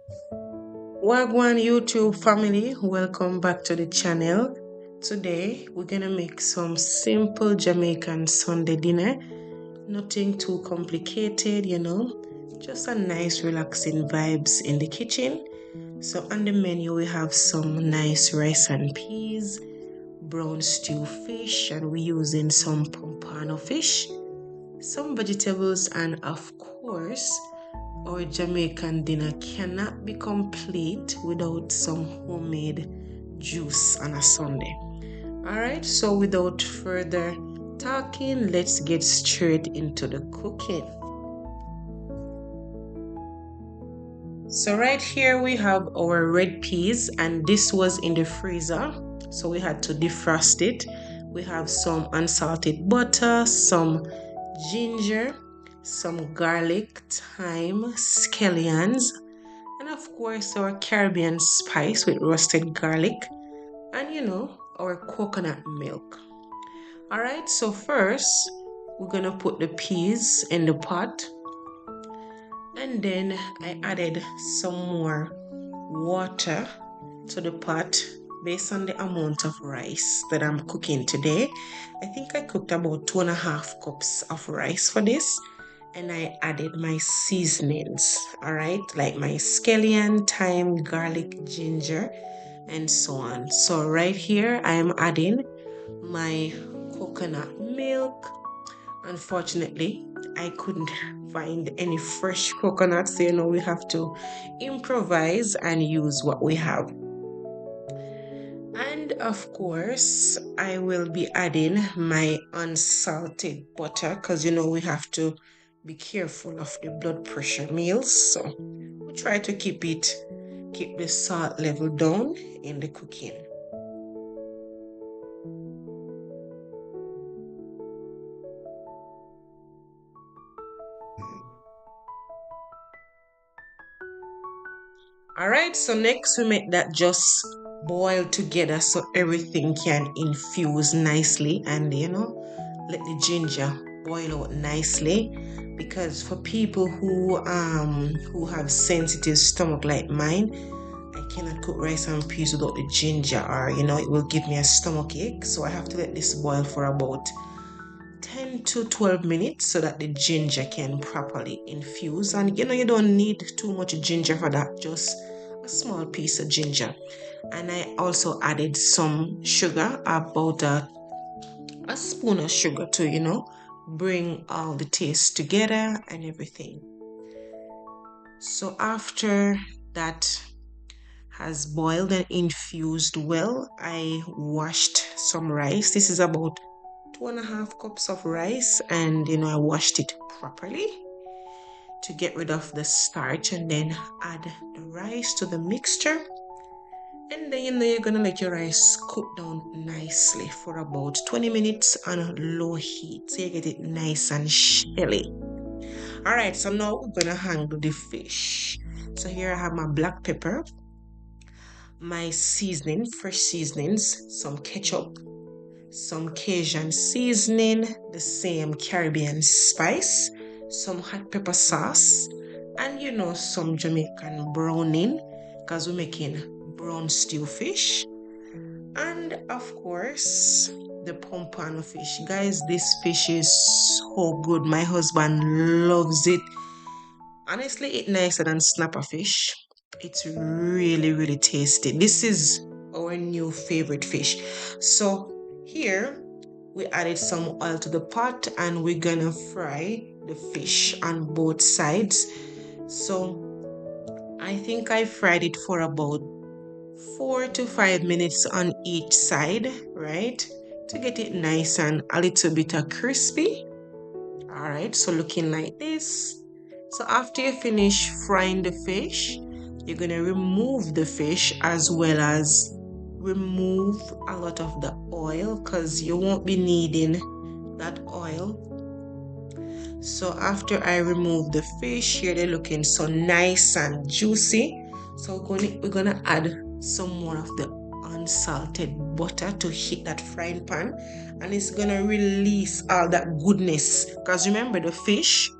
Wagwan YouTube family, welcome back to the channel. Today we're gonna make some simple Jamaican Sunday dinner. Nothing too complicated, just a nice relaxing vibes in the kitchen. So on the menu we have some nice rice and peas, brown stew fish, and we're using some pompano fish, some vegetables, and of course our Jamaican dinner cannot be complete without some homemade juice on a Sunday. Alright, so without further talking, let's get straight into the cooking. So right here we have our red peas, and this was in the freezer, so we had to defrost it. We have some unsalted butter, some ginger, some garlic, thyme, scallions, and of course our Caribbean spice with roasted garlic, and our coconut milk. All right, so first we're gonna put the peas in the pot, and then I added some more water to the pot based on the amount of rice that I'm cooking today. I think I cooked about 2.5 cups of rice for this, and I added my seasonings, all right, like my scallion, thyme, garlic, ginger, and so on. So right here I am adding my coconut milk. Unfortunately, I couldn't find any fresh coconuts, so we have to improvise and use what we have. And of course, I will be adding my unsalted butter because we have to be careful of the blood pressure meals. So we try to keep the salt level down in the cooking. All right, so next we make that just boil together so everything can infuse nicely, and let the ginger boil out nicely, because for people who have sensitive stomach like mine, I cannot cook rice and peas without the ginger, or it will give me a stomach ache. So I have to let this boil for about 10 to 12 minutes so that the ginger can properly infuse. And you don't need too much ginger for that, just a small piece of ginger. And I also added some sugar, about a spoon of sugar to bring all the taste together and everything. So after that has boiled and infused well, I washed some rice. This is about 2.5 cups of rice, and I washed it properly to get rid of the starch, and then add the rice to the mixture. And then you're gonna let your rice cook down nicely for about 20 minutes on low heat, so you get it nice and shelly. All right, so now we're gonna handle the fish. So here I have my black pepper, my seasoning, fresh seasonings, some ketchup, some Cajun seasoning, the same Caribbean spice, some hot pepper sauce, and some Jamaican browning, because we're making brown stew fish. And of course, the pompano fish. Guys, this fish is so good. My husband loves it. Honestly, it's nicer than snapper fish. It's really, really tasty. This is our new favorite fish. So here we added some oil to the pot, and we're gonna fry the fish on both sides. So I think I fried it for about 4 to 5 minutes on each side, right? To get it nice and a little bit crispy. All right, so looking like this. So after you finish frying the fish, you're gonna remove the fish as well as remove a lot of the oil, because you won't be needing that oil. So after I remove the fish, here they're looking so nice and juicy. So we're gonna add some more of the unsalted butter to hit that frying pan, and it's gonna release all that goodness, because remember the fish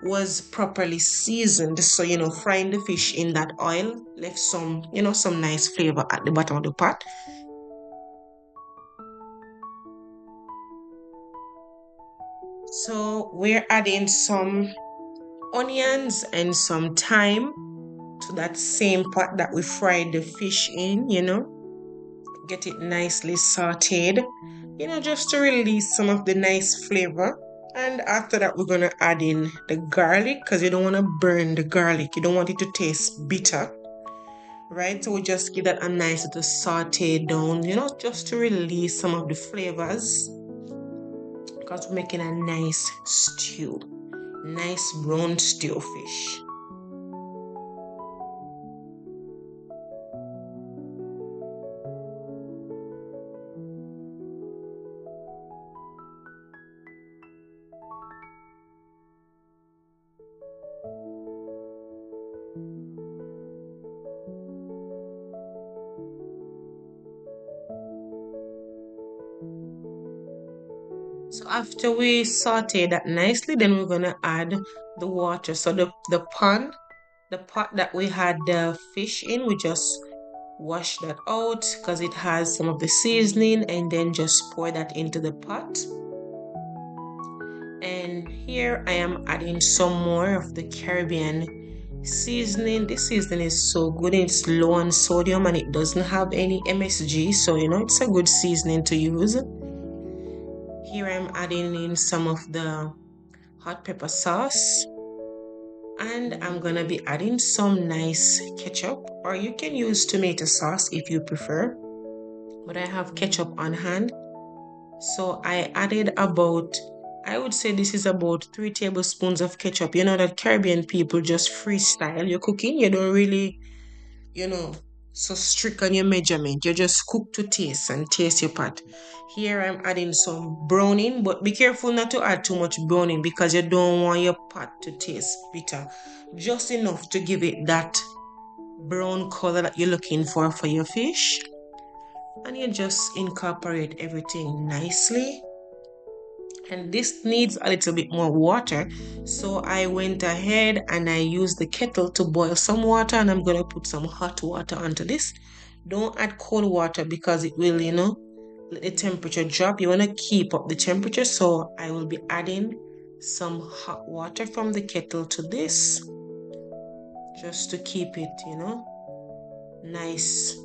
was properly seasoned. So, frying the fish in that oil left some, some nice flavor at the bottom of the pot. So we're adding some onions and some thyme to that same pot that we fried the fish in, get it nicely sauteed, just to release some of the nice flavor. And after that, we're going to add in the garlic because you don't want to burn the garlic. You don't want it to taste bitter, right? So we just give that a nice little saute down, just to release some of the flavors because we're making a nice stew, nice brown stew fish. So after we saute that nicely, then we're gonna add the water. So the pot that we had the fish in, we just wash that out because it has some of the seasoning, and then just pour that into the pot. And here I am adding some more of the Caribbean seasoning. This seasoning is so good. It's low on sodium and it doesn't have any MSG, so it's a good seasoning to use. Here I'm adding in some of the hot pepper sauce, and I'm gonna be adding some nice ketchup, or you can use tomato sauce if you prefer, but I have ketchup on hand. So I added about, I would say this is about 3 tablespoons of ketchup. You know that Caribbean people just freestyle your cooking. You don't really, so strict on your measurement. You just cook to taste and taste your pot. Here I'm adding some browning, but be careful not to add too much browning because you don't want your pot to taste bitter. Just enough to give it that brown color that you're looking for your fish. And you just incorporate everything nicely. And this needs a little bit more water, so I went ahead and I used the kettle to boil some water, and I'm going to put some hot water onto this. Don't add cold water because it will, let the temperature drop. You want to keep up the temperature, so I will be adding some hot water from the kettle to this just to keep it, nice.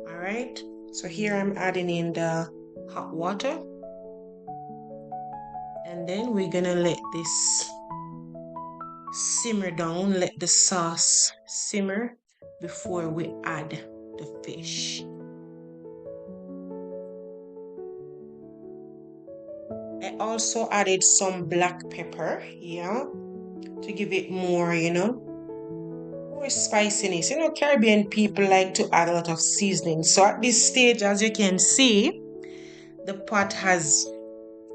All right, so here I'm adding in the hot water. And then we're gonna let this simmer down, let the sauce simmer before we add the fish. I also added some black pepper, to give it more, more spiciness. Caribbean people like to add a lot of seasoning. So at this stage, as you can see,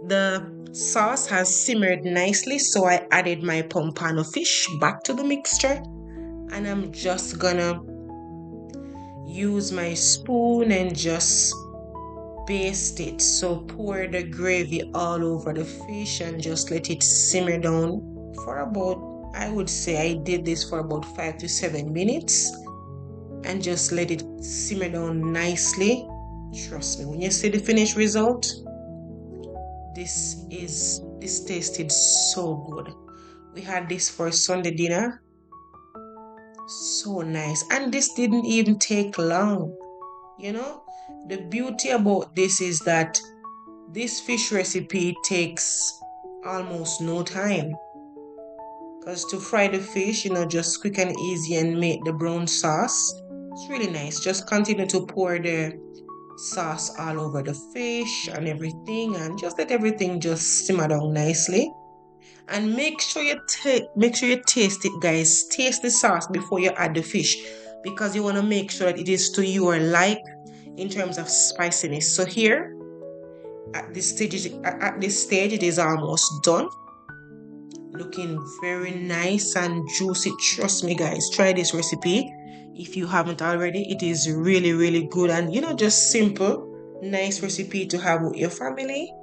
the sauce has simmered nicely, so I added my pompano fish back to the mixture, and I'm just gonna use my spoon and just baste it. So pour the gravy all over the fish and just let it simmer down for about, I would say I did this for about 5 to 7 minutes, and just let it simmer down nicely. Trust me, when you see the finished result, this tasted so good. We had this for Sunday dinner. So nice. And this didn't even take long. The beauty about this is that this fish recipe takes almost no time. Because to fry the fish, just quick and easy and make the brown sauce. It's really nice. Just continue to pour the sauce all over the fish and everything, and just let everything just simmer down nicely. And make sure you taste it, guys. Taste the sauce before you add the fish, because you want to make sure that it is to your like in terms of spiciness. So here at this stage it is almost done, looking very nice and juicy. Trust me, guys, try this recipe if you haven't already. It is really, really good, and just simple, nice recipe to have with your family.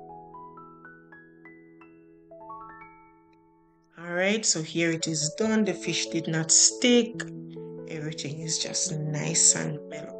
All Alright, so here it is done. The fish did not stick. Everything is just nice and mellow.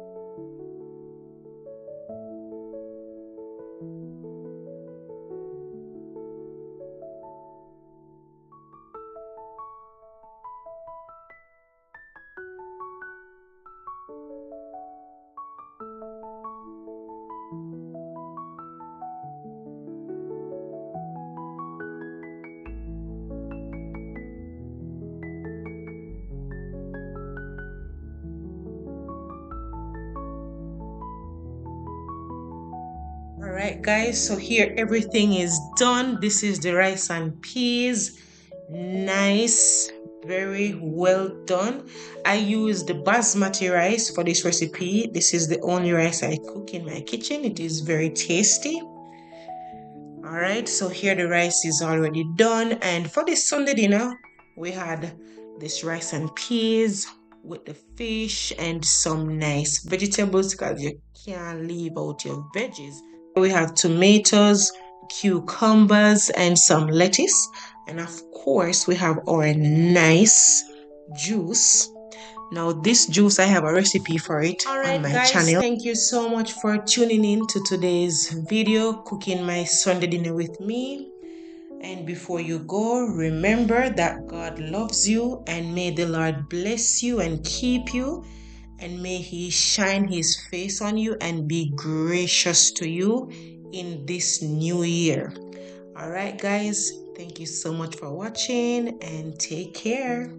All right, guys, so here everything is done. This is the rice and peas. Nice, very well done. I use the basmati rice for this recipe. This is the only rice I cook in my kitchen. It is very tasty. All right, so here the rice is already done. And for this Sunday dinner, we had this rice and peas with the fish and some nice vegetables because you can't leave out your veggies. We have tomatoes, cucumbers, and some lettuce. And of course, we have our nice juice. Now, this juice, I have a recipe for it on my channel. Thank you so much for tuning in to today's video, cooking my Sunday dinner with me. And before you go, remember that God loves you, and may the Lord bless you and keep you, and may He shine His face on you and be gracious to you in this new year. All right, guys, thank you so much for watching, and take care.